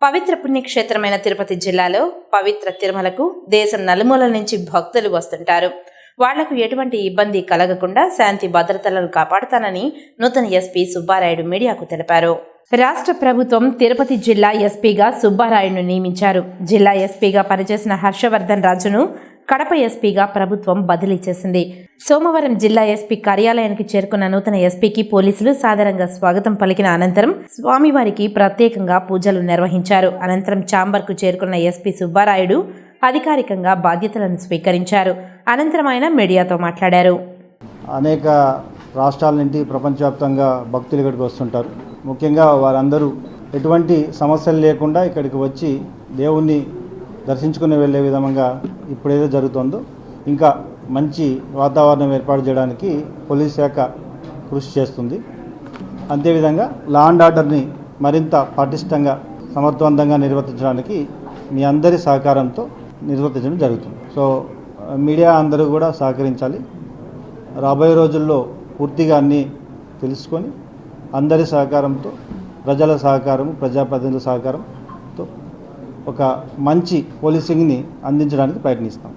పవిత్ర పుణ్యక్షేత్రమైన తిరుపతి జిల్లాలో పవిత్ర తిరుమలకు దేశం నలుమూలల నుంచి భక్తులు వస్తుంటారు. వాళ్లకు ఎటువంటి ఇబ్బంది కలగకుండా శాంతి భద్రతలను కాపాడుతానని నూతన ఎస్పీ సుబ్బారాయుడు మీడియాకు తెలిపారు. రాష్ట్ర ప్రభుత్వం తిరుపతి జిల్లా ఎస్పీగా సుబ్బారాయుడును నియమించారు. జిల్లా ఎస్పీగా పనిచేసిన హర్షవర్ధన్ రాజును కడప ఎస్పీగా ప్రభుత్వం బదిలీ చేసింది. సోమవారం జిల్లా ఎస్పీ కార్యాలయానికి చేరుకున్న నూతన ఎస్పీకి పోలీసులు సాదరంగా స్వాగతం పలికిన అనంతరం స్వామివారికి ప్రత్యేకంగా పూజలు నిర్వహించారు. అనంతరం ఛాంబర్కు చేరుకున్న ఎస్పీ సుబ్బారాయుడు అధికారికంగా బాధ్యతలను స్వీకరించారు. అనంతరం ఆయన మీడియాతో మాట్లాడారు. అనేక రాష్ట్రాల నుండి ప్రపంచవ్యాప్తంగా భక్తులు ఇక్కడికి వస్తుంటారు. ముఖ్యంగా వారందరూ ఎటువంటి సమస్యలు లేకుండా ఇక్కడికి వచ్చి దేవుణ్ణి దర్శించుకుని వెళ్ళే విధంగా ఇప్పుడేదో జరుగుతుందో ఇంకా మంచి వాతావరణం ఏర్పాటు చేయడానికి పోలీస్ శాఖ కృషి చేస్తుంది. అంతేవిధంగా లా అండ్ ఆర్డర్ని మరింత పటిష్టంగా సమర్థవంతంగా నిర్వర్తించడానికి మీ అందరి సహకారంతో నిర్వర్తించడం జరుగుతుంది. సో మీడియా అందరూ కూడా సహకరించాలి. రాబోయే రోజుల్లో పూర్తిగా అన్నీ తెలుసుకొని అందరి సహకారంతో ప్రజల సహకారం, ప్రజాప్రతినిధుల సహకారంతో ఒక మంచి పోలీసింగ్ని అందించడానికి ప్రయత్నిస్తాం.